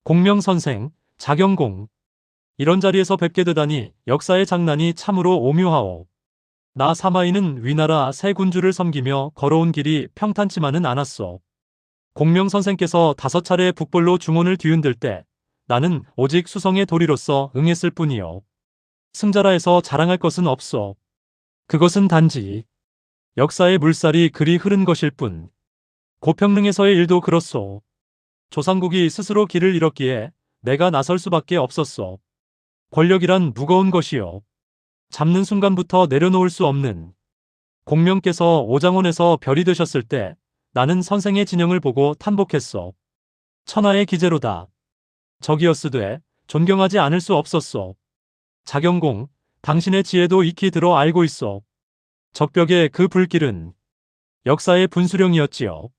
공명선생, 자경공. 이런 자리에서 뵙게 되다니 역사의 장난이 참으로 오묘하오. 나 사마이는 위나라 새 군주를 섬기며 걸어온 길이 평탄치만은 않았소. 공명선생께서 5차례 북벌로 중원을 뒤흔들 때 나는 오직 수성의 도리로서 응했을 뿐이요. 승자라 해서 자랑할 것은 없소. 그것은 단지 역사의 물살이 그리 흐른 것일 뿐. 고평릉에서의 일도 그렇소. 조상국이 스스로 길을 잃었기에 내가 나설 수밖에 없었소. 권력이란 무거운 것이요. 잡는 순간부터 내려놓을 수 없는. 공명께서 오장원에서 별이 되셨을 때 나는 선생의 진영을 보고 탄복했소. 천하의 기재로다. 적이었으되 존경하지 않을 수 없었소. 자경공, 당신의 지혜도 익히 들어 알고 있소. 적벽의 그 불길은 역사의 분수령이었지요.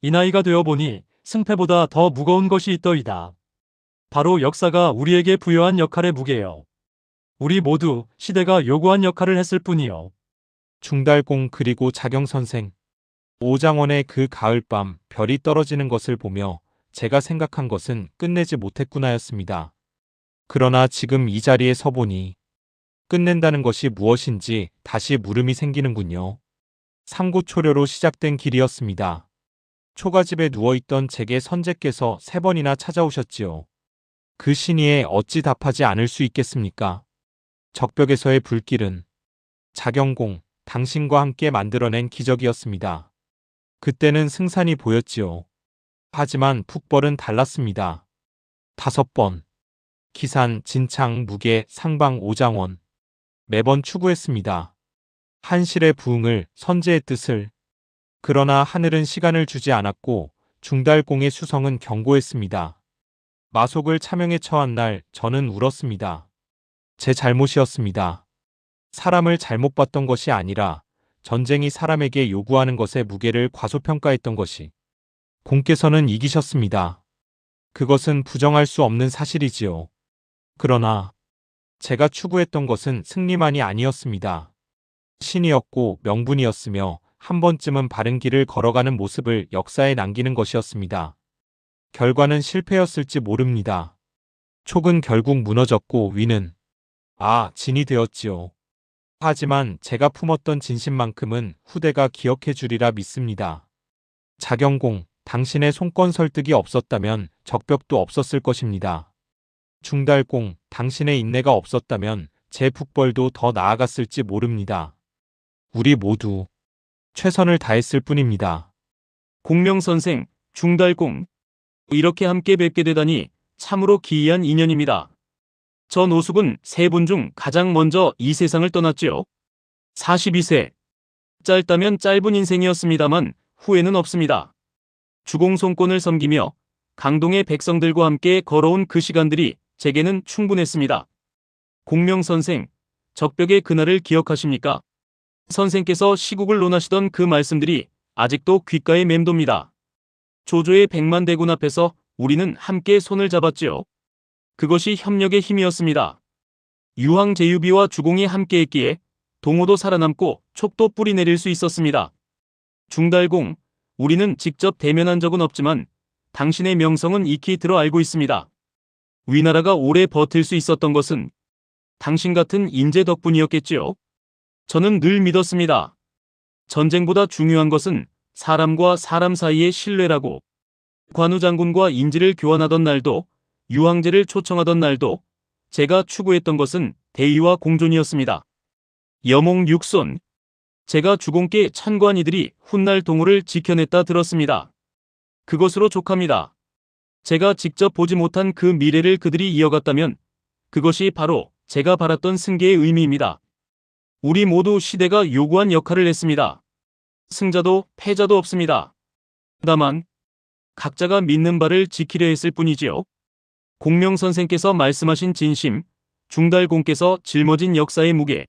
이 나이가 되어 보니 승패보다 더 무거운 것이 있더이다. 바로 역사가 우리에게 부여한 역할의 무게요. 우리 모두 시대가 요구한 역할을 했을 뿐이요. 중달공 그리고 자경선생. 오장원의 그 가을밤 별이 떨어지는 것을 보며 제가 생각한 것은 끝내지 못했구나였습니다. 그러나 지금 이 자리에 서보니 끝낸다는 것이 무엇인지 다시 물음이 생기는군요. 상고초려로 시작된 길이었습니다. 초가집에 누워있던 제게 선제께서 3번이나 찾아오셨지요. 그 신의에 어찌 답하지 않을 수 있겠습니까? 적벽에서의 불길은 자경공, 당신과 함께 만들어낸 기적이었습니다. 그때는 승산이 보였지요. 하지만 북벌은 달랐습니다. 5번. 기산, 진창, 무계, 상방, 오장원. 매번 추구했습니다. 한실의 부응을, 선제의 뜻을. 그러나 하늘은 시간을 주지 않았고 중달공의 수성은 경고했습니다. 마속을 차명에 처한 날 저는 울었습니다. 제 잘못이었습니다. 사람을 잘못 봤던 것이 아니라 전쟁이 사람에게 요구하는 것의 무게를 과소평가했던 것이. 공께서는 이기셨습니다. 그것은 부정할 수 없는 사실이지요. 그러나 제가 추구했던 것은 승리만이 아니었습니다. 신이었고 명분이었으며 한 번쯤은 바른 길을 걸어가는 모습을 역사에 남기는 것이었습니다. 결과는 실패였을지 모릅니다. 촉은 결국 무너졌고 위는 진이 되었지요. 하지만 제가 품었던 진심만큼은 후대가 기억해 주리라 믿습니다. 자경공, 당신의 손권 설득이 없었다면 적벽도 없었을 것입니다. 중달공, 당신의 인내가 없었다면 제 북벌도 더 나아갔을지 모릅니다. 우리 모두 최선을 다했을 뿐입니다. 공명선생, 중달공. 이렇게 함께 뵙게 되다니 참으로 기이한 인연입니다. 저 노숙은 3분 중 가장 먼저 이 세상을 떠났지요. 42세. 짧다면 짧은 인생이었습니다만 후회는 없습니다. 주공손권을 섬기며 강동의 백성들과 함께 걸어온 그 시간들이 제게는 충분했습니다. 공명선생, 적벽의 그날을 기억하십니까? 선생께서 시국을 논하시던 그 말씀들이 아직도 귓가에 맴돕니다. 조조의 100만 대군 앞에서 우리는 함께 손을 잡았지요. 그것이 협력의 힘이었습니다. 유황제유비와 주공이 함께했기에 동호도 살아남고 촉도 뿌리내릴 수 있었습니다. 중달공, 우리는 직접 대면한 적은 없지만 당신의 명성은 익히 들어 알고 있습니다. 위나라가 오래 버틸 수 있었던 것은 당신 같은 인재 덕분이었겠지요. 저는 늘 믿었습니다. 전쟁보다 중요한 것은 사람과 사람 사이의 신뢰라고. 관우 장군과 인지를 교환하던 날도, 유황제를 초청하던 날도 제가 추구했던 것은 대의와 공존이었습니다. 여몽 육손. 제가 주공께 천관 이들이 훗날 동호를 지켜냈다 들었습니다. 그것으로 족합니다. 제가 직접 보지 못한 그 미래를 그들이 이어갔다면 그것이 바로 제가 바랐던 승계의 의미입니다. 우리 모두 시대가 요구한 역할을 했습니다. 승자도 패자도 없습니다. 다만 각자가 믿는 바를 지키려 했을 뿐이지요. 공명선생께서 말씀하신 진심, 중달공께서 짊어진 역사의 무게.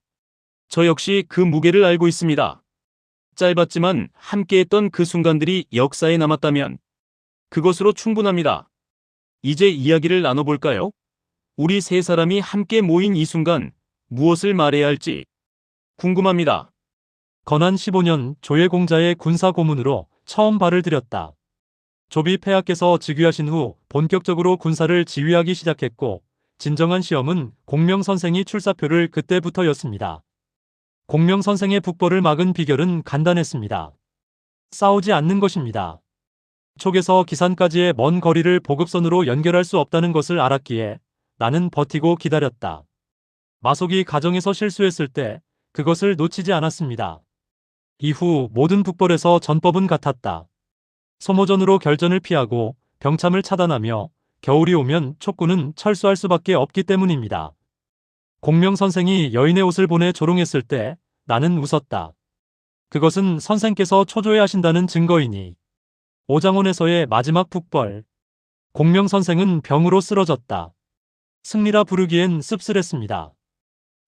저 역시 그 무게를 알고 있습니다. 짧았지만 함께했던 그 순간들이 역사에 남았다면 그것으로 충분합니다. 이제 이야기를 나눠볼까요? 우리 3사람이 함께 모인 이 순간 무엇을 말해야 할지 궁금합니다. 건한 15년 조예공자의 군사고문으로 처음 발을 들였다. 조비 폐하께서 즉위하신 후 본격적으로 군사를 지휘하기 시작했고 진정한 시험은 공명선생이 출사표를 그때부터였습니다. 공명선생의 북벌을 막은 비결은 간단했습니다. 싸우지 않는 것입니다. 촉에서 기산까지의 먼 거리를 보급선으로 연결할 수 없다는 것을 알았기에 나는 버티고 기다렸다. 마속이 가정에서 실수했을 때 그것을 놓치지 않았습니다. 이후 모든 북벌에서 전법은 같았다. 소모전으로 결전을 피하고 병참을 차단하며 겨울이 오면 촉군은 철수할 수밖에 없기 때문입니다. 공명선생이 여인의 옷을 보내 조롱했을 때 나는 웃었다. 그것은 선생께서 초조해하신다는 증거이니. 오장원에서의 마지막 북벌. 공명선생은 병으로 쓰러졌다. 승리라 부르기엔 씁쓸했습니다.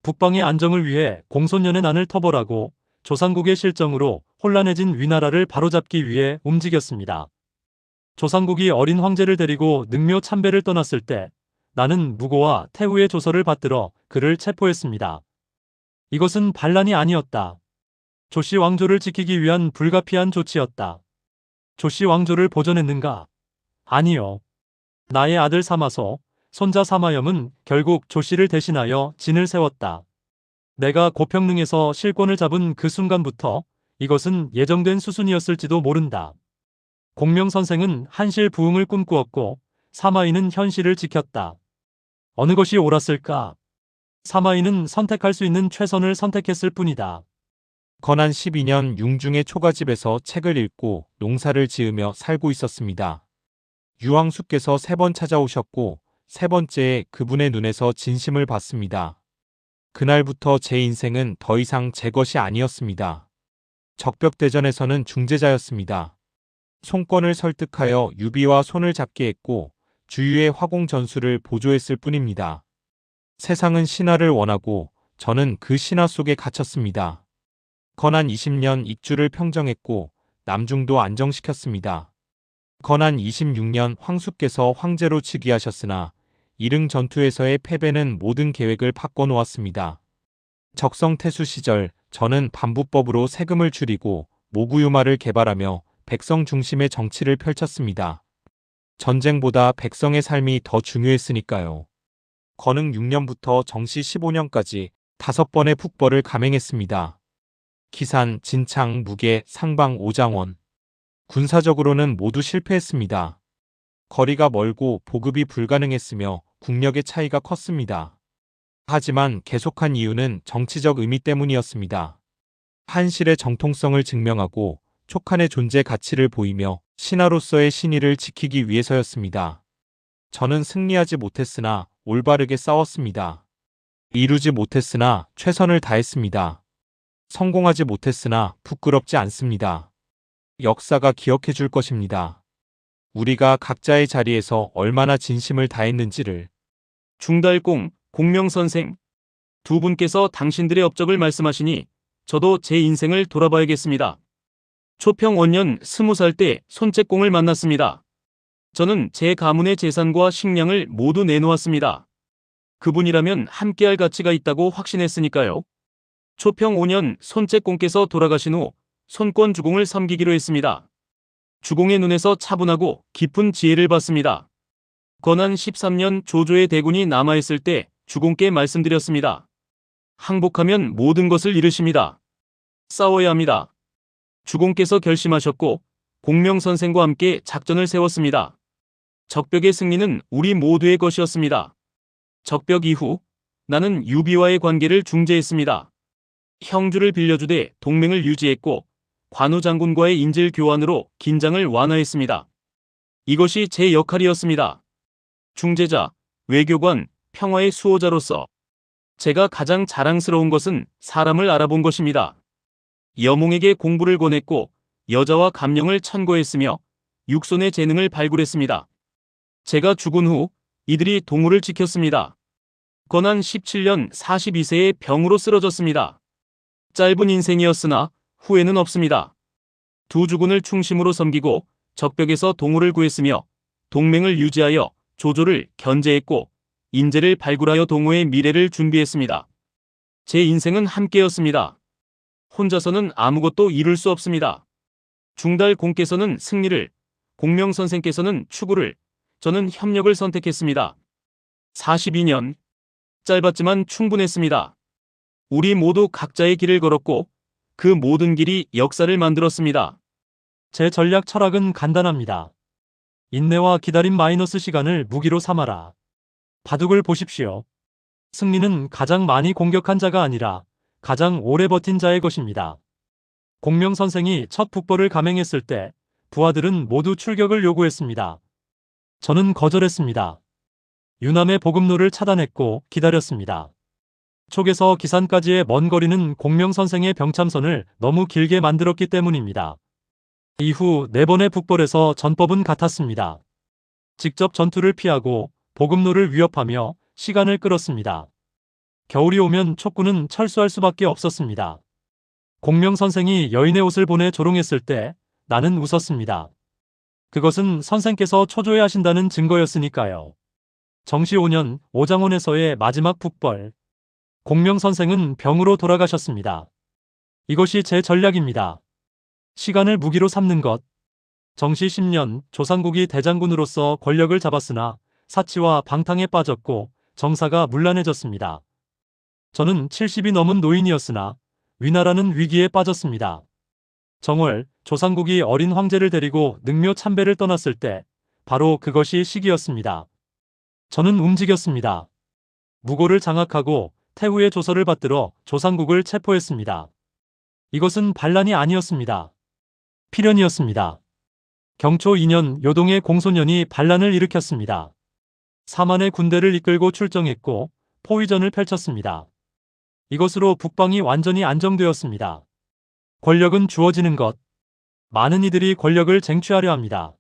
북방의 안정을 위해 공손년의 난을 터벌하고 조상국의 실정으로 혼란해진 위나라를 바로잡기 위해 움직였습니다. 조상국이 어린 황제를 데리고 능묘 참배를 떠났을 때 나는 무고와 태후의 조서를 받들어 그를 체포했습니다. 이것은 반란이 아니었다. 조씨 왕조를 지키기 위한 불가피한 조치였다. 조씨 왕조를 보존했는가? 아니요. 나의 아들 사마소, 손자 사마염은 결국 조씨를 대신하여 진을 세웠다. 내가 고평릉에서 실권을 잡은 그 순간부터 이것은 예정된 수순이었을지도 모른다. 공명선생은 한실 부흥을 꿈꾸었고 사마이는 현실을 지켰다. 어느 것이 옳았을까? 사마이는 선택할 수 있는 최선을 선택했을 뿐이다. 건한 12년 융중의 초가집에서 책을 읽고 농사를 지으며 살고 있었습니다. 유황수께서 3번 찾아오셨고 3번째에 그분의 눈에서 진심을 봤습니다. 그날부터 제 인생은 더 이상 제 것이 아니었습니다. 적벽대전에서는 중재자였습니다. 송권을 설득하여 유비와 손을 잡게 했고 주유의 화공 전술을 보조했을 뿐입니다. 세상은 신하를 원하고 저는 그 신하 속에 갇혔습니다. 건한 20년 익주를 평정했고 남중도 안정시켰습니다. 건한 26년 황수께서 황제로 즉위하셨으나 이릉 전투에서의 패배는 모든 계획을 바꿔놓았습니다. 적성태수 시절 저는 반부법으로 세금을 줄이고 모구유마를 개발하며 백성 중심의 정치를 펼쳤습니다. 전쟁보다 백성의 삶이 더 중요했으니까요. 건흥 6년부터 정시 15년까지 5번의 북벌을 감행했습니다. 기산, 진창, 무계, 상방, 오장원. 군사적으로는 모두 실패했습니다. 거리가 멀고 보급이 불가능했으며 국력의 차이가 컸습니다. 하지만 계속한 이유는 정치적 의미 때문이었습니다. 한실의 정통성을 증명하고 촉한의 존재 가치를 보이며 신하로서의 신의를 지키기 위해서였습니다. 저는 승리하지 못했으나 올바르게 싸웠습니다. 이루지 못했으나 최선을 다했습니다. 성공하지 못했으나 부끄럽지 않습니다. 역사가 기억해 줄 것입니다. 우리가 각자의 자리에서 얼마나 진심을 다했는지를. 중달공, 공명선생. 두 분께서 당신들의 업적을 말씀하시니 저도 제 인생을 돌아봐야겠습니다. 초평원년 20살 때 손재공을 만났습니다. 저는 제 가문의 재산과 식량을 모두 내놓았습니다. 그분이라면 함께할 가치가 있다고 확신했으니까요. 초평 5년 손재공께서 돌아가신 후 손권 주공을 섬기기로 했습니다. 주공의 눈에서 차분하고 깊은 지혜를 받습니다. 건한 13년 조조의 대군이 남아있을 때 주공께 말씀드렸습니다. 항복하면 모든 것을 잃으십니다. 싸워야 합니다. 주공께서 결심하셨고 공명선생과 함께 작전을 세웠습니다. 적벽의 승리는 우리 모두의 것이었습니다. 적벽 이후 나는 유비와의 관계를 중재했습니다. 형주를 빌려주되 동맹을 유지했고 관우 장군과의 인질 교환으로 긴장을 완화했습니다. 이것이 제 역할이었습니다. 중재자, 외교관, 평화의 수호자로서 제가 가장 자랑스러운 것은 사람을 알아본 것입니다. 여몽에게 공부를 권했고 여자와 감령을 천거했으며 육손의 재능을 발굴했습니다. 제가 죽은 후 이들이 동우를 지켰습니다. 건한 17년 42세에 병으로 쓰러졌습니다. 짧은 인생이었으나 후회는 없습니다. 두 주군을 충심으로 섬기고 적벽에서 동우를 구했으며 동맹을 유지하여 조조를 견제했고 인재를 발굴하여 동우의 미래를 준비했습니다. 제 인생은 함께였습니다. 혼자서는 아무것도 이룰 수 없습니다. 중달공께서는 승리를, 공명 선생께서는 추구를, 저는 협력을 선택했습니다. 42년. 짧았지만 충분했습니다. 우리 모두 각자의 길을 걸었고 그 모든 길이 역사를 만들었습니다. 제 전략 철학은 간단합니다. 인내와 기다림 마이너스 시간을 무기로 삼아라. 바둑을 보십시오. 승리는 가장 많이 공격한 자가 아니라 가장 오래 버틴 자의 것입니다. 공명 선생이 첫 북벌을 감행했을 때 부하들은 모두 출격을 요구했습니다. 저는 거절했습니다. 유남의 보급로를 차단했고 기다렸습니다. 촉에서 기산까지의 먼 거리는 공명 선생의 병참선을 너무 길게 만들었기 때문입니다. 이후 4번의 북벌에서 전법은 같았습니다. 직접 전투를 피하고 보급로를 위협하며 시간을 끌었습니다. 겨울이 오면 촉구는 철수할 수밖에 없었습니다. 공명 선생이 여인의 옷을 보내 조롱했을 때 나는 웃었습니다. 그것은 선생께서 초조해하신다는 증거였으니까요. 정시 5년 오장원에서의 마지막 북벌. 공명 선생은 병으로 돌아가셨습니다. 이것이 제 전략입니다. 시간을 무기로 삼는 것. 정시 10년 조상국이 대장군으로서 권력을 잡았으나 사치와 방탕에 빠졌고 정사가 문란해졌습니다. 저는 70이 넘은 노인이었으나 위나라는 위기에 빠졌습니다. 정월 조상국이 어린 황제를 데리고 능묘 참배를 떠났을 때 바로 그것이 시기였습니다. 저는 움직였습니다. 무고를 장악하고 태후의 조서를 받들어 조상국을 체포했습니다. 이것은 반란이 아니었습니다. 필연이었습니다. 경초 2년 요동의 공소년이 반란을 일으켰습니다. 4만의 군대를 이끌고 출정했고 포위전을 펼쳤습니다. 이것으로 북방이 완전히 안정되었습니다. 권력은 주어지는 것. 많은 이들이 권력을 쟁취하려 합니다.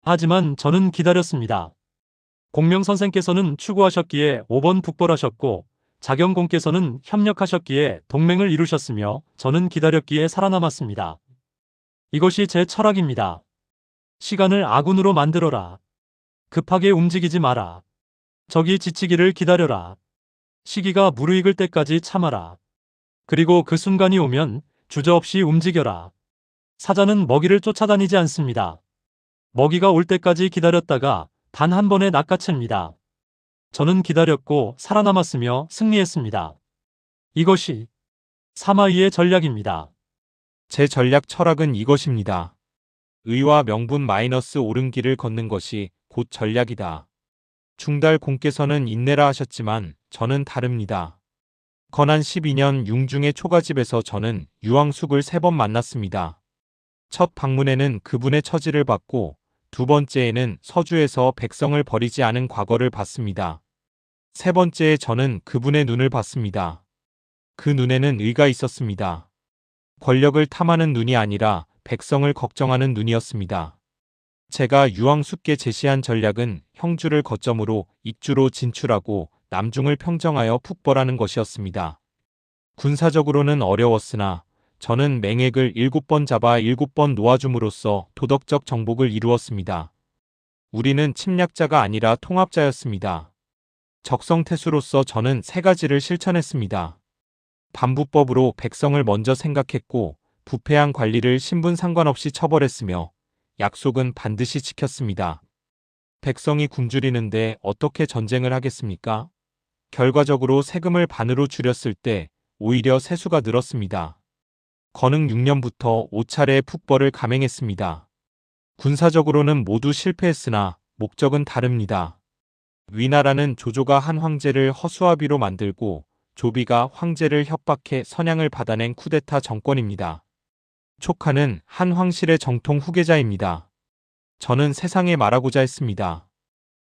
하지만 저는 기다렸습니다. 공명 선생께서는 추구하셨기에 5번 북벌하셨고 자경공께서는 협력하셨기에 동맹을 이루셨으며 저는 기다렸기에 살아남았습니다. 이것이 제 철학입니다. 시간을 아군으로 만들어라. 급하게 움직이지 마라. 적이 지치기를 기다려라. 시기가 무르익을 때까지 참아라. 그리고 그 순간이 오면 주저없이 움직여라. 사자는 먹이를 쫓아다니지 않습니다. 먹이가 올 때까지 기다렸다가 단 한 번에 낚아챕니다. 저는 기다렸고 살아남았으며 승리했습니다. 이것이 사마이의 전략입니다. 제 전략 철학은 이것입니다. 의와 명분 마이너스 옳은 길을 걷는 것이 곧 전략이다. 중달 공께서는 인내라 하셨지만 저는 다릅니다. 건한 12년 융중의 초가집에서 저는 유황숙을 3번 만났습니다. 첫 방문에는 그분의 처지를 봤고 두 번째에는 서주에서 백성을 버리지 않은 과거를 봤습니다. 세 번째에 저는 그분의 눈을 봤습니다. 그 눈에는 의가 있었습니다. 권력을 탐하는 눈이 아니라 백성을 걱정하는 눈이었습니다. 제가 유황숙께 제시한 전략은 형주를 거점으로 익주로 진출하고 남중을 평정하여 북벌하는 것이었습니다. 군사적으로는 어려웠으나 저는 맹액을 7번 잡아 7번 놓아줌으로써 도덕적 정복을 이루었습니다. 우리는 침략자가 아니라 통합자였습니다. 적성태수로서 저는 3가지를 실천했습니다. 반부법으로 백성을 먼저 생각했고 부패한 관리를 신분 상관없이 처벌했으며 약속은 반드시 지켰습니다. 백성이 굶주리는데 어떻게 전쟁을 하겠습니까? 결과적으로 세금을 반으로 줄였을 때 오히려 세수가 늘었습니다. 건흥 6년부터 5차례의 북벌을 감행했습니다. 군사적으로는 모두 실패했으나 목적은 다릅니다. 위나라는 조조가 한 황제를 허수아비로 만들고 조비가 황제를 협박해 선양을 받아낸 쿠데타 정권입니다. 촉하는 한 황실의 정통 후계자입니다. 저는 세상에 말하고자 했습니다.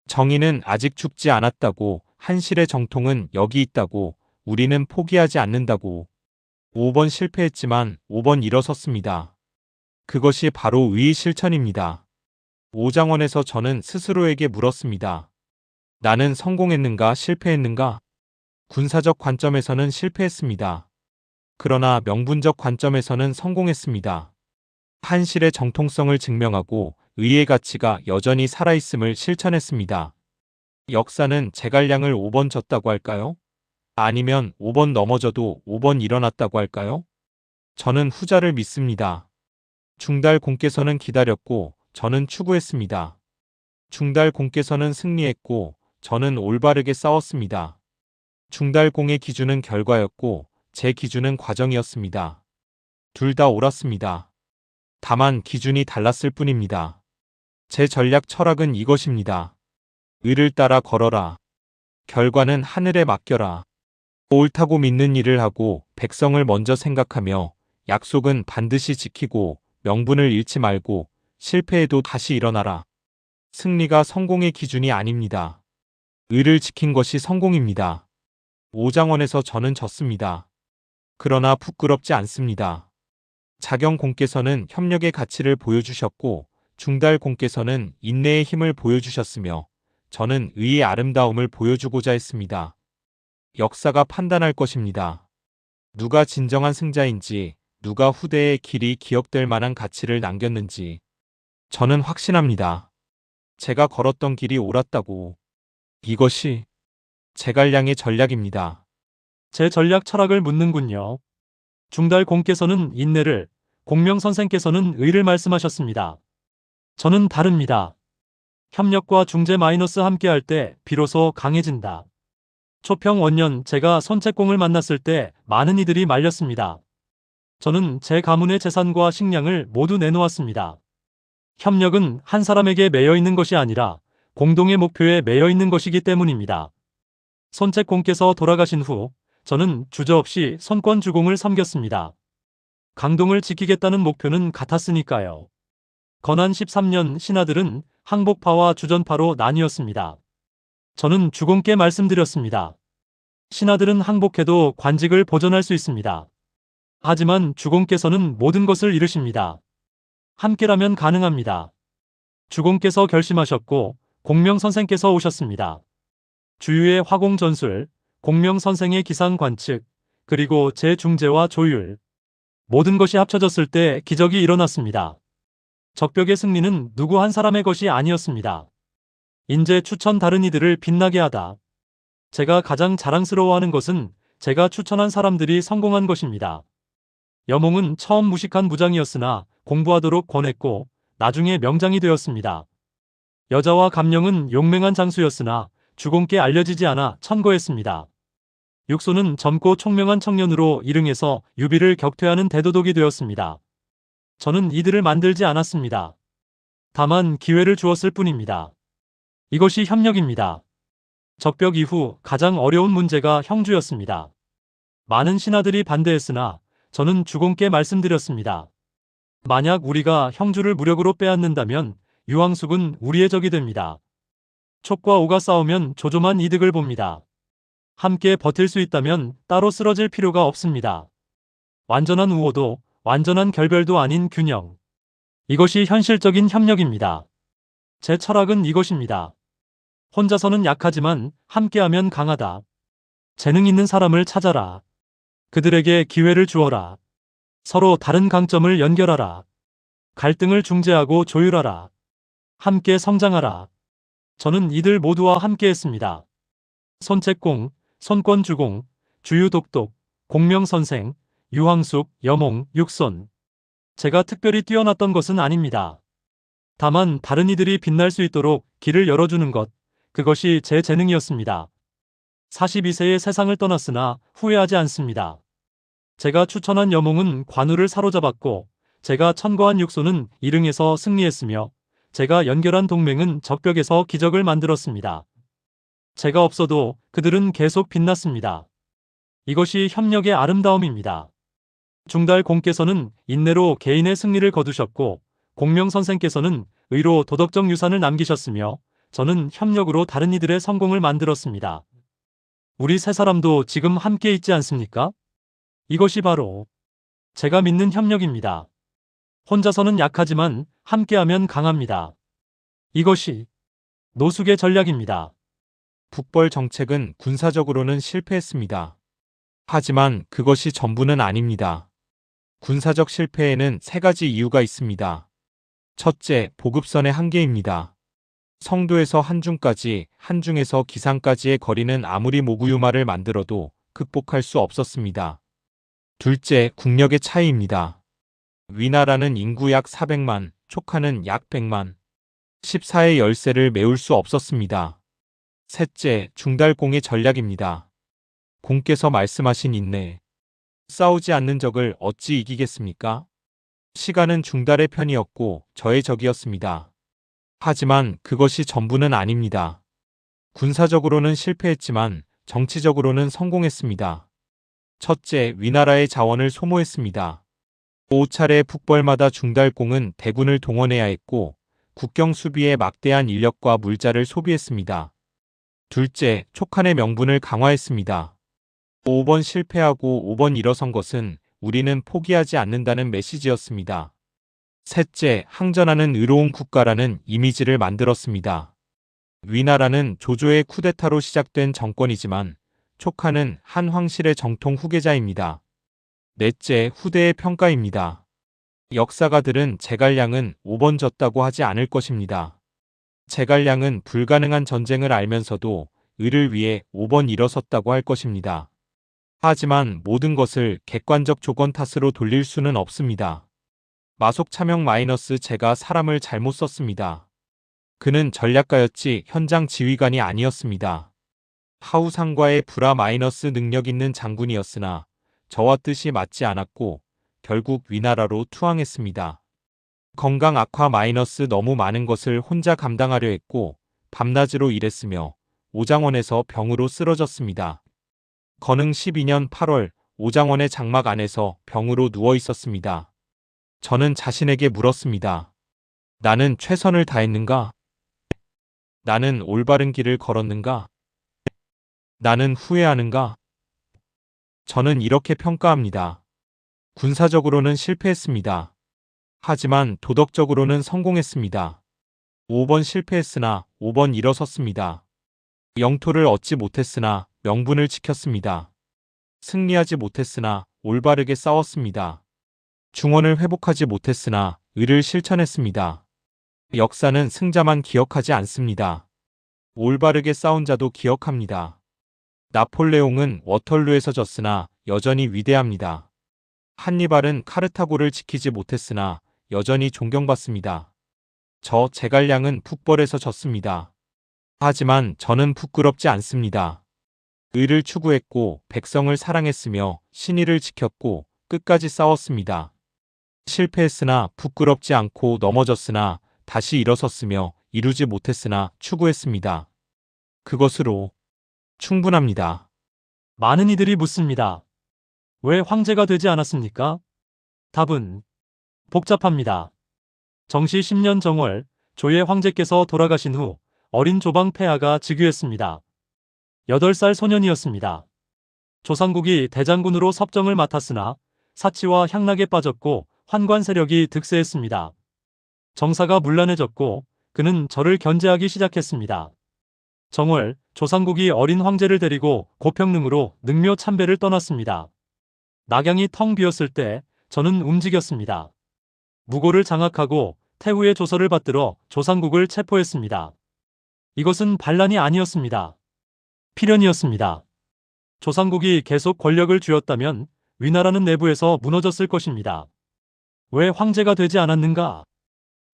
정의는 아직 죽지 않았다고, 한실의 정통은 여기 있다고, 우리는 포기하지 않는다고. 5번 실패했지만 5번 일어섰습니다. 그것이 바로 의의 실천입니다. 오장원에서 저는 스스로에게 물었습니다. 나는 성공했는가 실패했는가? 군사적 관점에서는 실패했습니다. 그러나 명분적 관점에서는 성공했습니다. 한실의 정통성을 증명하고 의의 가치가 여전히 살아있음을 실천했습니다. 역사는 제갈량을 5번 졌다고 할까요? 아니면 5번 넘어져도 5번 일어났다고 할까요? 저는 후자를 믿습니다. 중달 공께서는 기다렸고 저는 추구했습니다. 중달공께서는 승리했고 저는 올바르게 싸웠습니다. 중달공의 기준은 결과였고 제 기준은 과정이었습니다. 둘 다 옳았습니다. 다만 기준이 달랐을 뿐입니다. 제 전략 철학은 이것입니다. 의를 따라 걸어라. 결과는 하늘에 맡겨라. 옳다고 믿는 일을 하고 백성을 먼저 생각하며 약속은 반드시 지키고 명분을 잃지 말고 실패해도 다시 일어나라. 승리가 성공의 기준이 아닙니다. 의를 지킨 것이 성공입니다. 오장원에서 저는 졌습니다. 그러나 부끄럽지 않습니다. 자경공께서는 협력의 가치를 보여주셨고 중달공께서는 인내의 힘을 보여주셨으며 저는 의의 아름다움을 보여주고자 했습니다. 역사가 판단할 것입니다. 누가 진정한 승자인지, 누가 후대의 길이 기억될 만한 가치를 남겼는지 저는 확신합니다. 제가 걸었던 길이 옳았다고. 이것이 제갈량의 전략입니다. 제 전략 철학을 묻는군요. 중달공께서는 인내를, 공명선생께서는 의를 말씀하셨습니다. 저는 다릅니다. 협력과 중재 마이너스 함께할 때 비로소 강해진다. 초평 원년 제가 손책공을 만났을 때 많은 이들이 말렸습니다. 저는 제 가문의 재산과 식량을 모두 내놓았습니다. 협력은 한 사람에게 매여 있는 것이 아니라 공동의 목표에 매여 있는 것이기 때문입니다. 손책공께서 돌아가신 후 저는 주저없이 손권주공을 섬겼습니다. 강동을 지키겠다는 목표는 같았으니까요. 건한 13년 신하들은 항복파와 주전파로 나뉘었습니다. 저는 주공께 말씀드렸습니다. 신하들은 항복해도 관직을 보존할 수 있습니다. 하지만 주공께서는 모든 것을 잃으십니다. 함께라면 가능합니다. 주공께서 결심하셨고 공명선생께서 오셨습니다. 주유의 화공전술, 공명선생의 기상관측, 그리고 제 중재와 조율. 모든 것이 합쳐졌을 때 기적이 일어났습니다. 적벽의 승리는 누구 한 사람의 것이 아니었습니다. 인재 추천 다른 이들을 빛나게 하다. 제가 가장 자랑스러워하는 것은 제가 추천한 사람들이 성공한 것입니다. 여몽은 처음 무식한 무장이었으나 공부하도록 권했고 나중에 명장이 되었습니다. 여자와 감령은 용맹한 장수였으나 주공께 알려지지 않아 천거했습니다. 육소는 젊고 총명한 청년으로 일흥해서 유비를 격퇴하는 대도독이 되었습니다. 저는 이들을 만들지 않았습니다. 다만 기회를 주었을 뿐입니다. 이것이 협력입니다. 적벽 이후 가장 어려운 문제가 형주였습니다. 많은 신하들이 반대했으나 저는 주공께 말씀드렸습니다. 만약 우리가 형주를 무력으로 빼앗는다면 유황숙은 우리의 적이 됩니다. 촉과 오가 싸우면 조조만 이득을 봅니다. 함께 버틸 수 있다면 따로 쓰러질 필요가 없습니다. 완전한 우호도 완전한 결별도 아닌 균형. 이것이 현실적인 협력입니다. 제 철학은 이것입니다. 혼자서는 약하지만 함께하면 강하다. 재능 있는 사람을 찾아라. 그들에게 기회를 주어라. 서로 다른 강점을 연결하라. 갈등을 중재하고 조율하라. 함께 성장하라. 저는 이들 모두와 함께했습니다. 손책공, 손권주공, 주유독독, 공명선생, 유황숙, 여몽, 육손. 제가 특별히 뛰어났던 것은 아닙니다. 다만 다른 이들이 빛날 수 있도록 길을 열어주는 것, 그것이 제 재능이었습니다. 42세에 세상을 떠났으나 후회하지 않습니다. 제가 추천한 여몽은 관우를 사로잡았고 제가 천거한 육소는 일흥에서 승리했으며 제가 연결한 동맹은 적벽에서 기적을 만들었습니다. 제가 없어도 그들은 계속 빛났습니다. 이것이 협력의 아름다움입니다. 중달공께서는 인내로 개인의 승리를 거두셨고 공명선생께서는 의로 도덕적 유산을 남기셨으며 저는 협력으로 다른 이들의 성공을 만들었습니다. 우리 세 사람도 지금 함께 있지 않습니까? 이것이 바로 제가 믿는 협력입니다. 혼자서는 약하지만 함께하면 강합니다. 이것이 노숙의 전략입니다. 북벌 정책은 군사적으로는 실패했습니다. 하지만 그것이 전부는 아닙니다. 군사적 실패에는 세 가지 이유가 있습니다. 첫째, 보급선의 한계입니다. 성도에서 한중까지, 한중에서 기상까지의 거리는 아무리 모구유마를 만들어도 극복할 수 없었습니다. 둘째, 국력의 차이입니다. 위나라는 인구 약 400만, 촉하는 약 100만. 14의 열쇠를 메울 수 없었습니다. 셋째, 중달공의 전략입니다. 공께서 말씀하신 인내. 싸우지 않는 적을 어찌 이기겠습니까? 시간은 중달의 편이었고 저의 적이었습니다. 하지만 그것이 전부는 아닙니다. 군사적으로는 실패했지만 정치적으로는 성공했습니다. 첫째, 위나라의 자원을 소모했습니다. 5차례 북벌마다 중달공은 대군을 동원해야 했고 국경 수비에 막대한 인력과 물자를 소비했습니다. 둘째, 촉한의 명분을 강화했습니다. 5번 실패하고 5번 일어선 것은 우리는 포기하지 않는다는 메시지였습니다. 셋째, 항전하는 의로운 국가라는 이미지를 만들었습니다. 위나라는 조조의 쿠데타로 시작된 정권이지만 촉한은 한 황실의 정통 후계자입니다. 넷째, 후대의 평가입니다. 역사가들은 제갈량은 5번 졌다고 하지 않을 것입니다. 제갈량은 불가능한 전쟁을 알면서도 의를 위해 5번 일어섰다고 할 것입니다. 하지만 모든 것을 객관적 조건 탓으로 돌릴 수는 없습니다. 마속 차명 마이너스 제가 사람을 잘못 썼습니다. 그는 전략가였지 현장 지휘관이 아니었습니다. 하우상과의 불화 마이너스 능력 있는 장군이었으나 저와 뜻이 맞지 않았고 결국 위나라로 투항했습니다. 건강 악화 마이너스 너무 많은 것을 혼자 감당하려 했고 밤낮으로 일했으며 오장원에서 병으로 쓰러졌습니다. 건흥 12년 8월 오장원의 장막 안에서 병으로 누워 있었습니다. 저는 자신에게 물었습니다. 나는 최선을 다했는가? 나는 올바른 길을 걸었는가? 나는 후회하는가? 저는 이렇게 평가합니다. 군사적으로는 실패했습니다. 하지만 도덕적으로는 성공했습니다. 5번 실패했으나 5번 일어섰습니다. 영토를 얻지 못했으나 명분을 지켰습니다. 승리하지 못했으나 올바르게 싸웠습니다. 중원을 회복하지 못했으나 의를 실천했습니다. 역사는 승자만 기억하지 않습니다. 올바르게 싸운 자도 기억합니다. 나폴레옹은 워털루에서 졌으나 여전히 위대합니다. 한니발은 카르타고를 지키지 못했으나 여전히 존경받습니다. 저 제갈량은 북벌에서 졌습니다. 하지만 저는 부끄럽지 않습니다. 의를 추구했고 백성을 사랑했으며 신의를 지켰고 끝까지 싸웠습니다. 실패했으나 부끄럽지 않고 넘어졌으나 다시 일어섰으며 이루지 못했으나 추구했습니다. 그것으로 충분합니다. 많은 이들이 묻습니다. 왜 황제가 되지 않았습니까? 답은 복잡합니다. 정시 10년 정월, 조의 황제께서 돌아가신 후 어린 조방 폐하가 즉위했습니다. 8살 소년이었습니다. 조상국이 대장군으로 섭정을 맡았으나 사치와 향락에 빠졌고 환관 세력이 득세했습니다. 정사가 문란해졌고 그는 저를 견제하기 시작했습니다. 정월, 조상국이 어린 황제를 데리고 고평릉으로 능묘 참배를 떠났습니다. 낙양이 텅 비었을 때 저는 움직였습니다. 무고를 장악하고 태후의 조서를 받들어 조상국을 체포했습니다. 이것은 반란이 아니었습니다. 필연이었습니다. 조상국이 계속 권력을 쥐었다면 위나라는 내부에서 무너졌을 것입니다. 왜 황제가 되지 않았는가?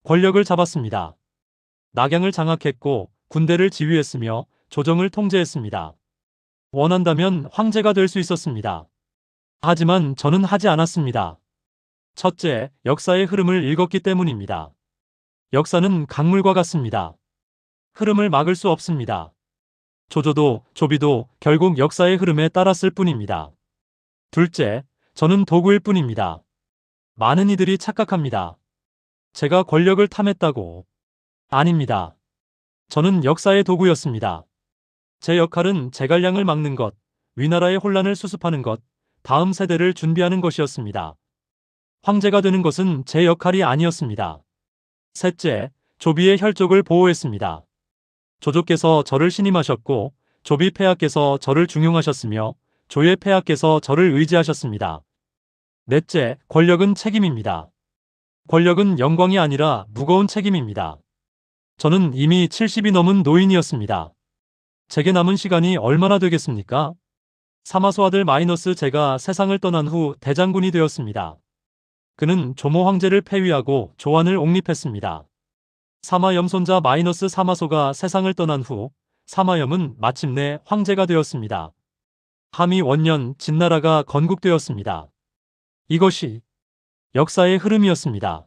권력을 잡았습니다. 낙양을 장악했고 군대를 지휘했으며 조정을 통제했습니다. 원한다면 황제가 될 수 있었습니다. 하지만 저는 하지 않았습니다. 첫째, 역사의 흐름을 읽었기 때문입니다. 역사는 강물과 같습니다. 흐름을 막을 수 없습니다. 조조도 조비도 결국 역사의 흐름에 따랐을 뿐입니다. 둘째, 저는 도구일 뿐입니다. 많은 이들이 착각합니다. 제가 권력을 탐했다고. 아닙니다. 저는 역사의 도구였습니다. 제 역할은 제갈량을 막는 것, 위나라의 혼란을 수습하는 것, 다음 세대를 준비하는 것이었습니다. 황제가 되는 것은 제 역할이 아니었습니다. 셋째, 조비의 혈족을 보호했습니다. 조조께서 저를 신임하셨고 조비 폐하께서 저를 중용하셨으며 조의 폐하께서 저를 의지하셨습니다. 넷째, 권력은 책임입니다. 권력은 영광이 아니라 무거운 책임입니다. 저는 이미 70이 넘은 노인이었습니다. 제게 남은 시간이 얼마나 되겠습니까? 사마소 아들 마이너스 제가 세상을 떠난 후 대장군이 되었습니다. 그는 조모 황제를 폐위하고 조안을 옹립했습니다. 사마염 손자 마이너스 사마소가 세상을 떠난 후 사마염은 마침내 황제가 되었습니다. 하미 원년 진나라가 건국되었습니다. 이것이 역사의 흐름이었습니다.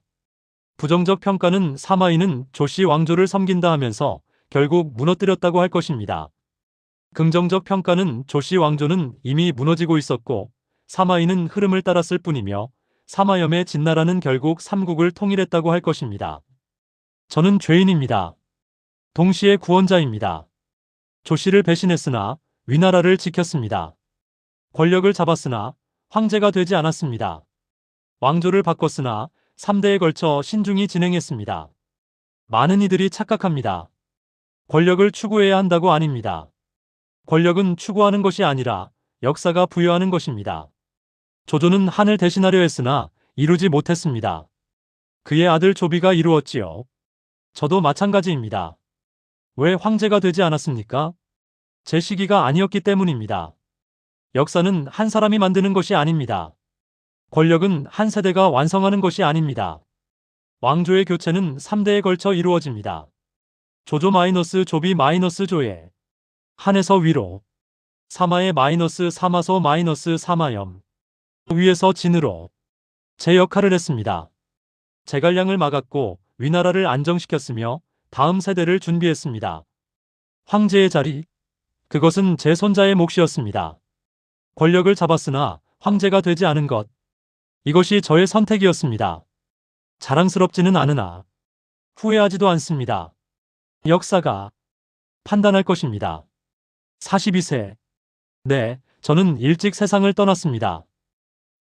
부정적 평가는 사마이는 조씨 왕조를 섬긴다 하면서 결국 무너뜨렸다고 할 것입니다. 긍정적 평가는 조씨 왕조는 이미 무너지고 있었고 사마이는 흐름을 따랐을 뿐이며 사마염의 진나라는 결국 삼국을 통일했다고 할 것입니다. 저는 죄인입니다. 동시에 구원자입니다. 조씨를 배신했으나 위나라를 지켰습니다. 권력을 잡았으나 황제가 되지 않았습니다. 왕조를 바꿨으나 3대에 걸쳐 신중히 진행했습니다. 많은 이들이 착각합니다. 권력을 추구해야 한다고 아닙니다. 권력은 추구하는 것이 아니라 역사가 부여하는 것입니다. 조조는 한을 대신하려 했으나 이루지 못했습니다. 그의 아들 조비가 이루었지요. 저도 마찬가지입니다. 왜 황제가 되지 않았습니까? 제 시기가 아니었기 때문입니다. 역사는 한 사람이 만드는 것이 아닙니다. 권력은 한 세대가 완성하는 것이 아닙니다. 왕조의 교체는 3대에 걸쳐 이루어집니다. 조조 마이너스 조비 마이너스 조예. 한에서 위로. 사마의 마이너스 사마소 마이너스 사마염. 위에서 진으로. 제 역할을 했습니다. 제갈량을 막았고 위나라를 안정시켰으며 다음 세대를 준비했습니다. 황제의 자리. 그것은 제 손자의 몫이었습니다. 권력을 잡았으나 황제가 되지 않은 것. 이것이 저의 선택이었습니다. 자랑스럽지는 않으나 후회하지도 않습니다. 역사가 판단할 것입니다. 42세. 네, 저는 일찍 세상을 떠났습니다.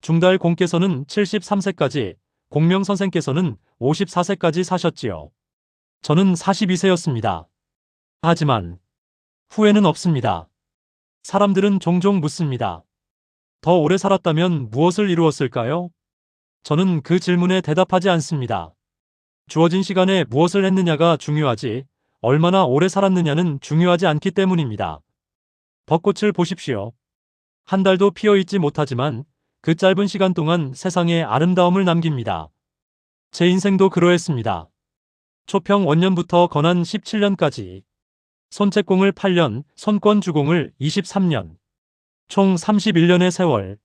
중달 공께서는 73세까지, 공명 선생께서는 54세까지 사셨지요. 저는 42세였습니다. 하지만 후회는 없습니다. 사람들은 종종 묻습니다. 더 오래 살았다면 무엇을 이루었을까요? 저는 그 질문에 대답하지 않습니다. 주어진 시간에 무엇을 했느냐가 중요하지 얼마나 오래 살았느냐는 중요하지 않기 때문입니다. 벚꽃을 보십시오. 한 달도 피어있지 못하지만 그 짧은 시간 동안 세상에 아름다움을 남깁니다. 제 인생도 그러했습니다. 초평 원년부터 건한 17년까지 손책공을 8년, 손권주공을 23년. 총 31년의 세월.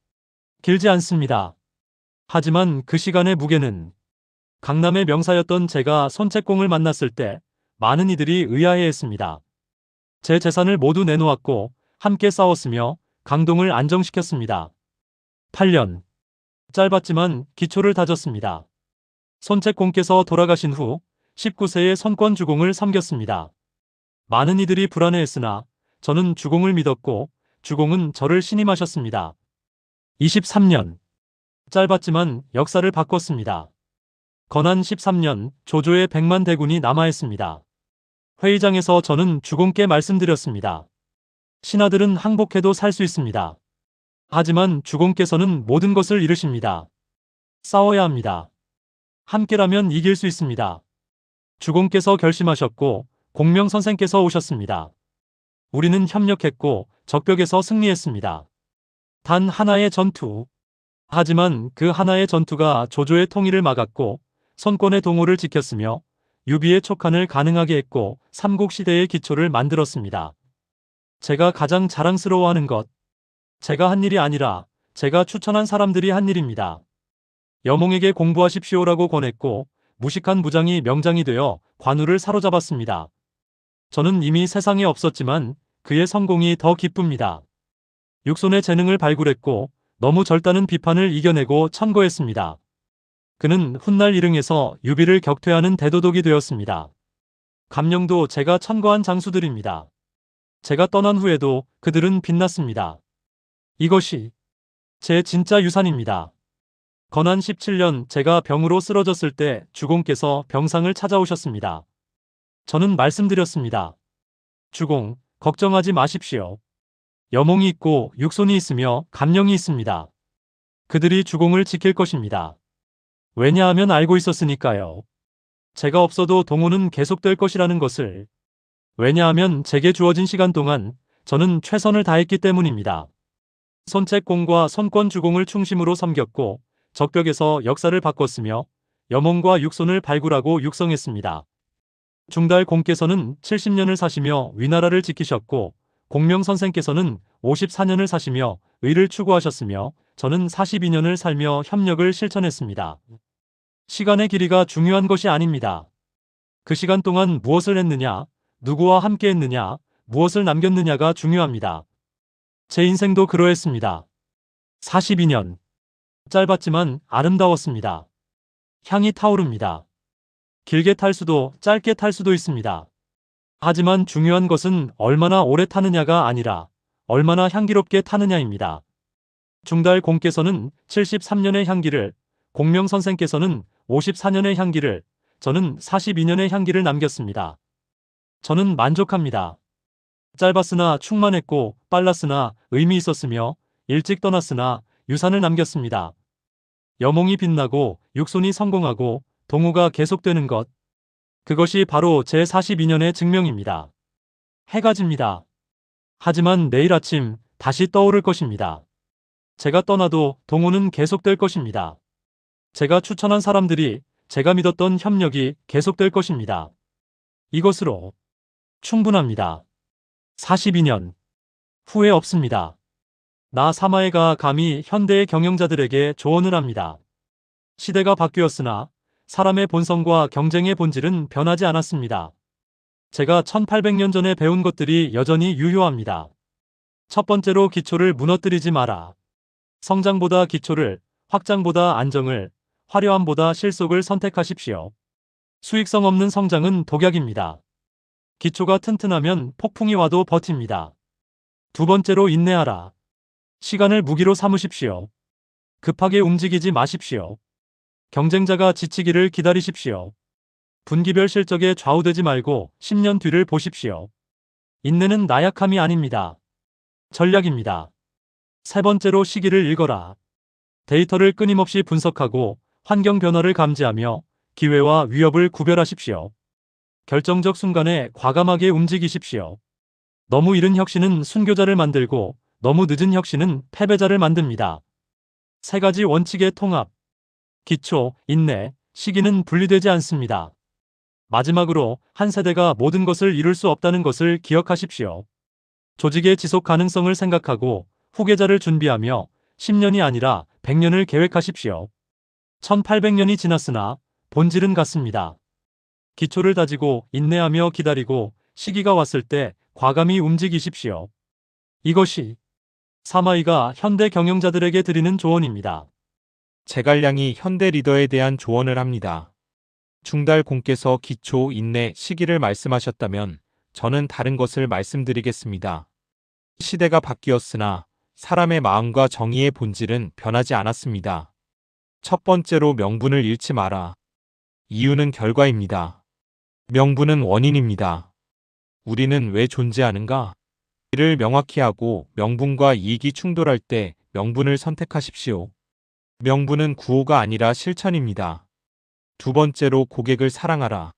길지 않습니다. 하지만 그 시간의 무게는 강남의 명사였던 제가 손책공을 만났을 때 많은 이들이 의아해했습니다. 제 재산을 모두 내놓았고 함께 싸웠으며 강동을 안정시켰습니다. 8년. 짧았지만 기초를 다졌습니다. 손책공께서 돌아가신 후 19세에 손권주공을 섬겼습니다. 많은 이들이 불안해했으나 저는 주공을 믿었고 주공은 저를 신임하셨습니다. 23년. 짧았지만 역사를 바꿨습니다. 건한 13년 조조의 100만 대군이 남아있습니다. 회의장에서 저는 주공께 말씀드렸습니다. 신하들은 항복해도 살 수 있습니다. 하지만 주공께서는 모든 것을 이루십니다. 싸워야 합니다. 함께라면 이길 수 있습니다. 주공께서 결심하셨고 공명 선생께서 오셨습니다. 우리는 협력했고 적벽에서 승리했습니다. 단 하나의 전투. 하지만 그 하나의 전투가 조조의 통일을 막았고 손권의 동호를 지켰으며 유비의 촉한을 가능하게 했고 삼국시대의 기초를 만들었습니다. 제가 가장 자랑스러워하는 것. 제가 한 일이 아니라 제가 추천한 사람들이 한 일입니다. 여몽에게 공부하십시오라고 권했고 무식한 무장이 명장이 되어 관우를 사로잡았습니다. 저는 이미 세상에 없었지만 그의 성공이 더 기쁩니다. 육손의 재능을 발굴했고 너무 젊다는 비판을 이겨내고 천거했습니다. 그는 훗날 일흥에서 유비를 격퇴하는 대도독이 되었습니다. 감령도 제가 천거한 장수들입니다. 제가 떠난 후에도 그들은 빛났습니다. 이것이 제 진짜 유산입니다. 건한 17년 제가 병으로 쓰러졌을 때 주공께서 병상을 찾아오셨습니다. 저는 말씀드렸습니다. 주공, 걱정하지 마십시오. 여몽이 있고 육손이 있으며 감령이 있습니다. 그들이 주공을 지킬 것입니다. 왜냐하면 알고 있었으니까요. 제가 없어도 동호는 계속될 것이라는 것을. 왜냐하면 제게 주어진 시간 동안 저는 최선을 다했기 때문입니다. 손책공과 손권주공을 충심으로 섬겼고 적벽에서 역사를 바꿨으며 염원과 육손을 발굴하고 육성했습니다. 중달 공께서는 70년을 사시며 위나라를 지키셨고 공명 선생께서는 54년을 사시며 의를 추구하셨으며 저는 42년을 살며 협력을 실천했습니다. 시간의 길이가 중요한 것이 아닙니다. 그 시간 동안 무엇을 했느냐, 누구와 함께 했느냐, 무엇을 남겼느냐가 중요합니다. 제 인생도 그러했습니다. 42년. 짧았지만 아름다웠습니다. 향이 타오릅니다. 길게 탈 수도 짧게 탈 수도 있습니다. 하지만 중요한 것은 얼마나 오래 타느냐가 아니라 얼마나 향기롭게 타느냐입니다. 중달 공께서는 73년의 향기를, 공명 선생께서는 54년의 향기를, 저는 42년의 향기를 남겼습니다. 저는 만족합니다. 짧았으나 충만했고 빨랐으나 의미 있었으며 일찍 떠났으나 유산을 남겼습니다. 여몽이 빛나고 육손이 성공하고 동호가 계속되는 것. 그것이 바로 제 42년의 증명입니다. 해가 집니다. 하지만 내일 아침 다시 떠오를 것입니다. 제가 떠나도 동호는 계속될 것입니다. 제가 추천한 사람들이, 제가 믿었던 협력이 계속될 것입니다. 이것으로 충분합니다. 42년. 후회 없습니다. 나 사마에가 감히 현대의 경영자들에게 조언을 합니다. 시대가 바뀌었으나 사람의 본성과 경쟁의 본질은 변하지 않았습니다. 제가 1800년 전에 배운 것들이 여전히 유효합니다. 첫 번째로 기초를 무너뜨리지 마라. 성장보다 기초를, 확장보다 안정을, 화려함보다 실속을 선택하십시오. 수익성 없는 성장은 독약입니다. 기초가 튼튼하면 폭풍이 와도 버팁니다. 두 번째로 인내하라. 시간을 무기로 삼으십시오. 급하게 움직이지 마십시오. 경쟁자가 지치기를 기다리십시오. 분기별 실적에 좌우되지 말고 10년 뒤를 보십시오. 인내는 나약함이 아닙니다. 전략입니다. 세 번째로 시기를 읽어라. 데이터를 끊임없이 분석하고 환경 변화를 감지하며 기회와 위협을 구별하십시오. 결정적 순간에 과감하게 움직이십시오. 너무 이른 혁신은 순교자를 만들고 너무 늦은 혁신은 패배자를 만듭니다. 세 가지 원칙의 통합. 기초, 인내, 시기는 분리되지 않습니다. 마지막으로 한 세대가 모든 것을 이룰 수 없다는 것을 기억하십시오. 조직의 지속 가능성을 생각하고 후계자를 준비하며 10년이 아니라 100년을 계획하십시오. 1800년이 지났으나 본질은 같습니다. 기초를 다지고 인내하며 기다리고 시기가 왔을 때 과감히 움직이십시오. 이것이 사마이가 현대 경영자들에게 드리는 조언입니다. 제갈량이 현대 리더에 대한 조언을 합니다. 중달 공께서 기초, 인내, 시기를 말씀하셨다면 저는 다른 것을 말씀드리겠습니다. 시대가 바뀌었으나 사람의 마음과 정의의 본질은 변하지 않았습니다. 첫 번째로 명분을 잃지 마라. 이유는 결과입니다. 명분은 원인입니다. 우리는 왜 존재하는가? 이를 명확히 하고 명분과 이익이 충돌할 때 명분을 선택하십시오. 명분은 구호가 아니라 실천입니다. 두 번째로 고객을 사랑하라.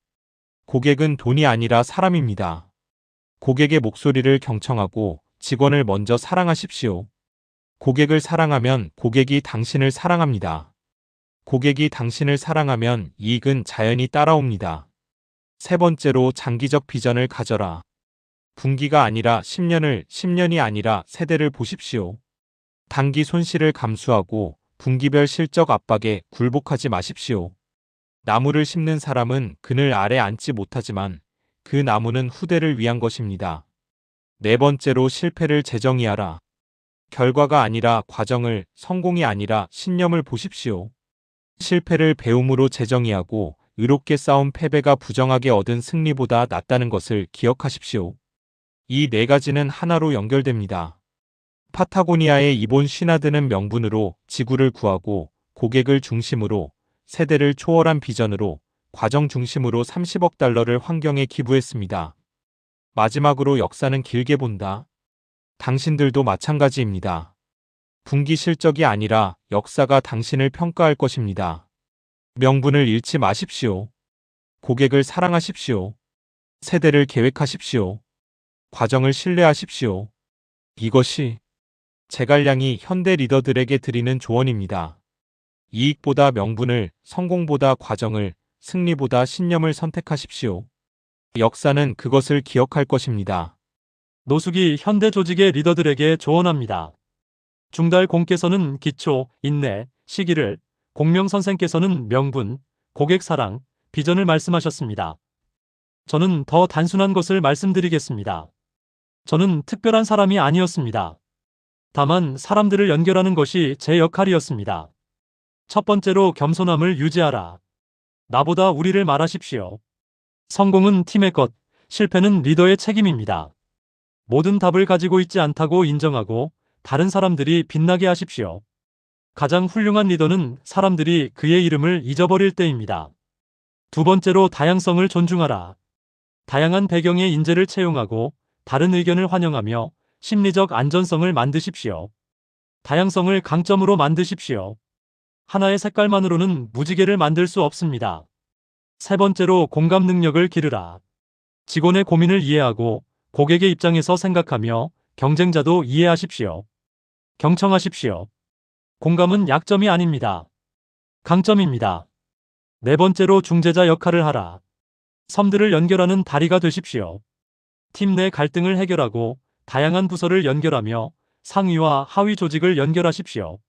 고객은 돈이 아니라 사람입니다. 고객의 목소리를 경청하고 직원을 먼저 사랑하십시오. 고객을 사랑하면 고객이 당신을 사랑합니다. 고객이 당신을 사랑하면 이익은 자연히 따라옵니다. 세 번째로 장기적 비전을 가져라. 분기가 아니라 10년을, 10년이 아니라 세대를 보십시오. 단기 손실을 감수하고 분기별 실적 압박에 굴복하지 마십시오. 나무를 심는 사람은 그늘 아래 앉지 못하지만 그 나무는 후대를 위한 것입니다. 네 번째로 실패를 재정의하라. 결과가 아니라 과정을, 성공이 아니라 신념을 보십시오. 실패를 배움으로 재정의하고 의롭게 싸운 패배가 부정하게 얻은 승리보다 낫다는 것을 기억하십시오. 이 네 가지는 하나로 연결됩니다. 파타고니아의 이본 쉬나드는 명분으로 지구를 구하고 고객을 중심으로 세대를 초월한 비전으로 과정 중심으로 30억 달러를 환경에 기부했습니다. 마지막으로 역사는 길게 본다. 당신들도 마찬가지입니다. 분기 실적이 아니라 역사가 당신을 평가할 것입니다. 명분을 잃지 마십시오. 고객을 사랑하십시오. 세대를 계획하십시오. 과정을 신뢰하십시오. 이것이 제갈량이 현대 리더들에게 드리는 조언입니다. 이익보다 명분을, 성공보다 과정을, 승리보다 신념을 선택하십시오. 역사는 그것을 기억할 것입니다. 노숙이 현대 조직의 리더들에게 조언합니다. 중달 공께서는 기초, 인내, 시기를, 공명 선생께서는 명분, 고객 사랑, 비전을 말씀하셨습니다. 저는 더 단순한 것을 말씀드리겠습니다. 저는 특별한 사람이 아니었습니다. 다만 사람들을 연결하는 것이 제 역할이었습니다. 첫 번째로 겸손함을 유지하라. 나보다 우리를 말하십시오. 성공은 팀의 것, 실패는 리더의 책임입니다. 모든 답을 가지고 있지 않다고 인정하고 다른 사람들이 빛나게 하십시오. 가장 훌륭한 리더는 사람들이 그의 이름을 잊어버릴 때입니다. 두 번째로 다양성을 존중하라. 다양한 배경의 인재를 채용하고 다른 의견을 환영하며 심리적 안전성을 만드십시오. 다양성을 강점으로 만드십시오. 하나의 색깔만으로는 무지개를 만들 수 없습니다. 세 번째로 공감 능력을 기르라. 직원의 고민을 이해하고 고객의 입장에서 생각하며 경쟁자도 이해하십시오. 경청하십시오. 공감은 약점이 아닙니다. 강점입니다. 네 번째로 중재자 역할을 하라. 섬들을 연결하는 다리가 되십시오. 팀 내 갈등을 해결하고 다양한 부서를 연결하며 상위와 하위 조직을 연결하십시오.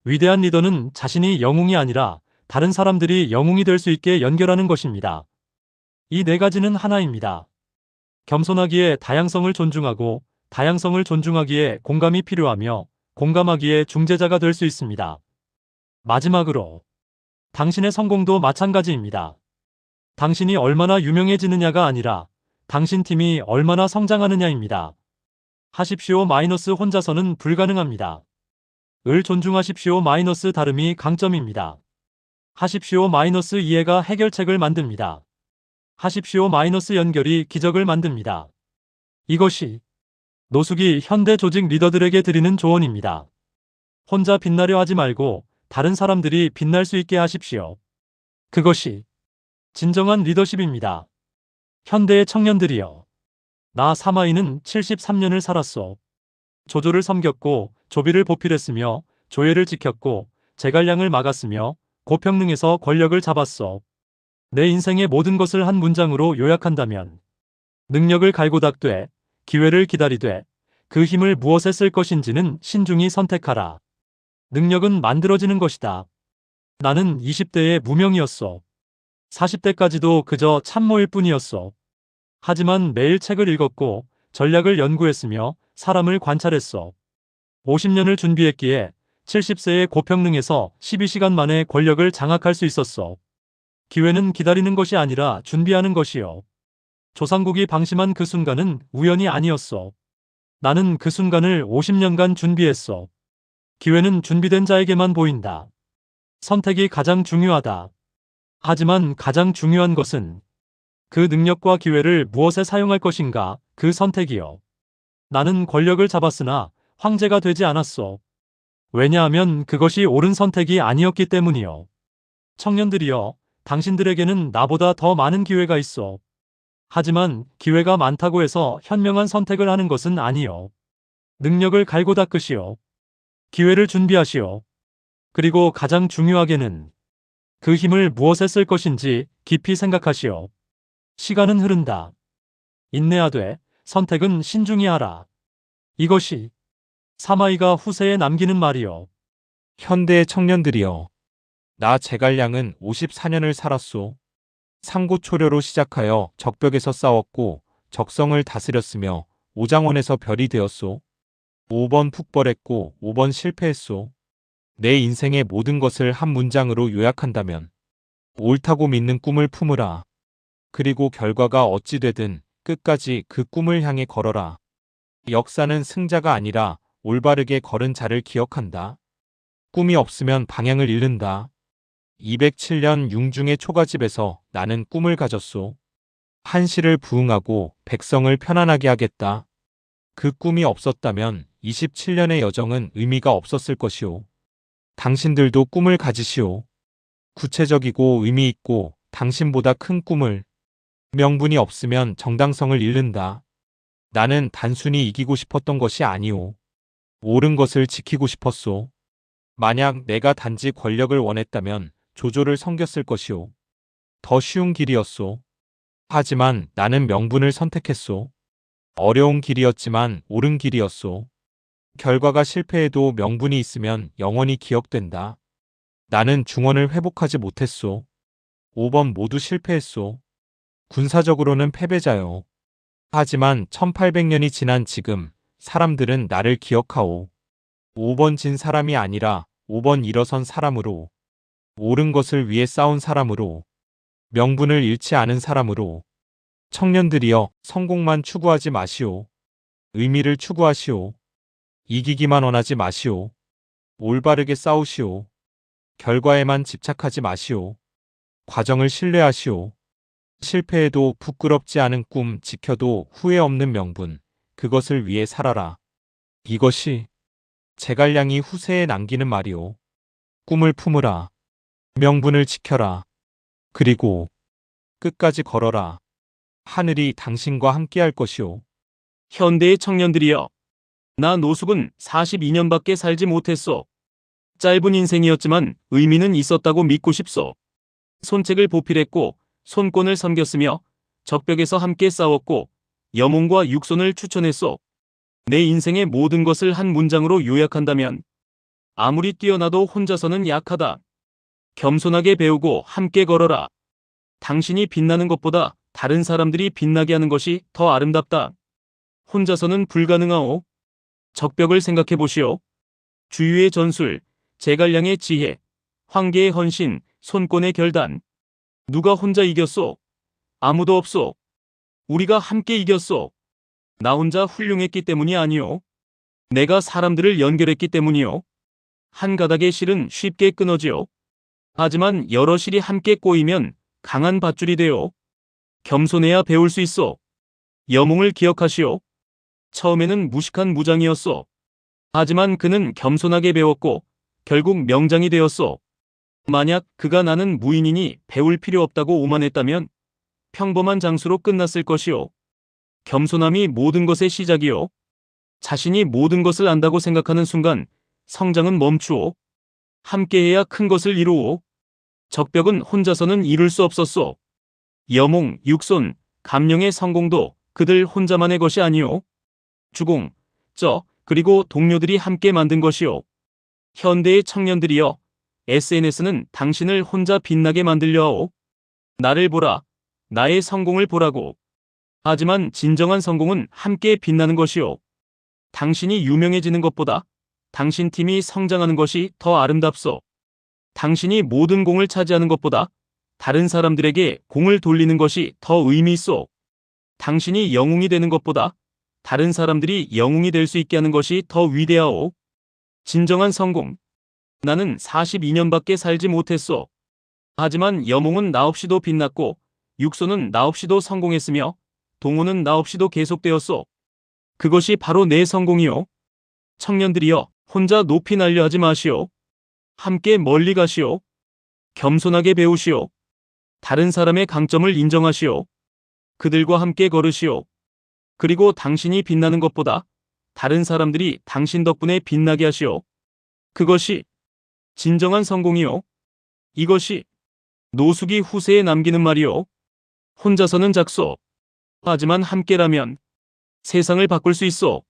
위대한 리더는 자신이 영웅이 아니라 다른 사람들이 영웅이 될 수 있게 연결하는 것입니다. 이 네 가지는 하나입니다. 겸손하기에 다양성을 존중하고 다양성을 존중하기에 공감이 필요하며 공감하기에 중재자가 될 수 있습니다. 마지막으로 당신의 성공도 마찬가지입니다. 당신이 얼마나 유명해지느냐가 아니라 당신 팀이 얼마나 성장하느냐입니다. 하십시오 마이너스 혼자서는 불가능합니다. 을 존중하십시오 마이너스 다름이 강점입니다. 하십시오 마이너스 이해가 해결책을 만듭니다. 하십시오 마이너스 연결이 기적을 만듭니다. 이것이 노숙이 현대 조직 리더들에게 드리는 조언입니다. 혼자 빛나려 하지 말고 다른 사람들이 빛날 수 있게 하십시오. 그것이 진정한 리더십입니다. 현대의 청년들이여. 나 사마이는 73년을 살았소. 조조를 섬겼고 조비를 보필했으며 조예를 지켰고 제갈량을 막았으며 고평릉에서 권력을 잡았소. 내 인생의 모든 것을 한 문장으로 요약한다면 능력을 갈고 닦되 기회를 기다리되 그 힘을 무엇에 쓸 것인지는 신중히 선택하라. 능력은 만들어지는 것이다. 나는 20대에 무명이었소. 40대까지도 그저 참모일 뿐이었소. 하지만 매일 책을 읽었고 전략을 연구했으며 사람을 관찰했소. 50년을 준비했기에 70세의 고평릉에서 12시간 만에 권력을 장악할 수 있었소. 기회는 기다리는 것이 아니라 준비하는 것이요. 조상국이 방심한 그 순간은 우연이 아니었소. 나는 그 순간을 50년간 준비했소. 기회는 준비된 자에게만 보인다. 선택이 가장 중요하다. 하지만 가장 중요한 것은 그 능력과 기회를 무엇에 사용할 것인가, 그 선택이요. 나는 권력을 잡았으나 황제가 되지 않았소. 왜냐하면 그것이 옳은 선택이 아니었기 때문이요. 청년들이여, 당신들에게는 나보다 더 많은 기회가 있어. 하지만 기회가 많다고 해서 현명한 선택을 하는 것은 아니요. 능력을 갈고 닦으시오. 기회를 준비하시오. 그리고 가장 중요하게는 그 힘을 무엇에 쓸 것인지 깊이 생각하시오. 시간은 흐른다. 인내하되 선택은 신중히 하라. 이것이 사마이가 후세에 남기는 말이요. 현대의 청년들이여. 나 제갈량은 54년을 살았소. 상고초려로 시작하여 적벽에서 싸웠고 적성을 다스렸으며 오장원에서 별이 되었소. 5번 푹벌했고 5번 실패했소. 내 인생의 모든 것을 한 문장으로 요약한다면 옳다고 믿는 꿈을 품으라. 그리고 결과가 어찌 되든 끝까지 그 꿈을 향해 걸어라. 역사는 승자가 아니라 올바르게 걸은 자를 기억한다. 꿈이 없으면 방향을 잃는다. 207년 융중의 초가집에서 나는 꿈을 가졌소. 한시를 부응하고 백성을 편안하게 하겠다. 그 꿈이 없었다면 27년의 여정은 의미가 없었을 것이오. 당신들도 꿈을 가지시오. 구체적이고 의미 있고 당신보다 큰 꿈을. 명분이 없으면 정당성을 잃는다. 나는 단순히 이기고 싶었던 것이 아니오. 옳은 것을 지키고 싶었소. 만약 내가 단지 권력을 원했다면 조조를 섬겼을 것이오. 더 쉬운 길이었소. 하지만 나는 명분을 선택했소. 어려운 길이었지만 옳은 길이었소. 결과가 실패해도 명분이 있으면 영원히 기억된다. 나는 중원을 회복하지 못했소. 5번 모두 실패했소. 군사적으로는 패배자요. 하지만 1800년이 지난 지금 사람들은 나를 기억하오. 5번 진 사람이 아니라 5번 일어선 사람으로, 옳은 것을 위해 싸운 사람으로, 명분을 잃지 않은 사람으로. 청년들이여, 성공만 추구하지 마시오. 의미를 추구하시오. 이기기만 원하지 마시오. 올바르게 싸우시오. 결과에만 집착하지 마시오. 과정을 신뢰하시오. 실패해도 부끄럽지 않은 꿈, 지켜도 후회 없는 명분, 그것을 위해 살아라. 이것이 제갈량이 후세에 남기는 말이오. 꿈을 품으라. 명분을 지켜라. 그리고 끝까지 걸어라. 하늘이 당신과 함께할 것이오. 현대의 청년들이여. 나 노숙은 42년밖에 살지 못했소. 짧은 인생이었지만 의미는 있었다고 믿고 싶소. 손책을 보필했고 손권을 섬겼으며 적벽에서 함께 싸웠고 여몽과 육손을 추천했소. 내 인생의 모든 것을 한 문장으로 요약한다면 아무리 뛰어나도 혼자서는 약하다. 겸손하게 배우고 함께 걸어라. 당신이 빛나는 것보다 다른 사람들이 빛나게 하는 것이 더 아름답다. 혼자서는 불가능하오. 적벽을 생각해 보시오. 주유의 전술, 제갈량의 지혜, 황계의 헌신, 손권의 결단. 누가 혼자 이겼소? 아무도 없소. 우리가 함께 이겼소. 나 혼자 훌륭했기 때문이 아니오. 내가 사람들을 연결했기 때문이오. 한 가닥의 실은 쉽게 끊어지오. 하지만 여러 실이 함께 꼬이면 강한 밧줄이 되오. 겸손해야 배울 수 있어. 여몽을 기억하시오. 처음에는 무식한 무장이었어. 하지만 그는 겸손하게 배웠고 결국 명장이 되었어. 만약 그가 나는 무인이니 배울 필요 없다고 오만했다면 평범한 장수로 끝났을 것이오. 겸손함이 모든 것의 시작이오. 자신이 모든 것을 안다고 생각하는 순간 성장은 멈추오. 함께해야 큰 것을 이루오. 적벽은 혼자서는 이룰 수 없었소. 여몽, 육손, 감령의 성공도 그들 혼자만의 것이 아니오. 주공, 그리고 동료들이 함께 만든 것이오. 현대의 청년들이여, SNS는 당신을 혼자 빛나게 만들려 하오. 나를 보라, 나의 성공을 보라고. 하지만 진정한 성공은 함께 빛나는 것이오. 당신이 유명해지는 것보다 당신 팀이 성장하는 것이 더 아름답소. 당신이 모든 공을 차지하는 것보다 다른 사람들에게 공을 돌리는 것이 더 의미 있소. 당신이 영웅이 되는 것보다 다른 사람들이 영웅이 될 수 있게 하는 것이 더 위대하오. 진정한 성공. 나는 42년밖에 살지 못했소. 하지만 여몽은 나 없이도 빛났고 육손은 나 없이도 성공했으며 동호는 나 없이도 계속되었소. 그것이 바로 내 성공이요. 청년들이여, 혼자 높이 날려 하지 마시오. 함께 멀리 가시오. 겸손하게 배우시오. 다른 사람의 강점을 인정하시오. 그들과 함께 걸으시오. 그리고 당신이 빛나는 것보다 다른 사람들이 당신 덕분에 빛나게 하시오. 그것이 진정한 성공이요. 이것이 노숙이 후세에 남기는 말이요. 혼자서는 작소. 하지만 함께라면 세상을 바꿀 수 있어.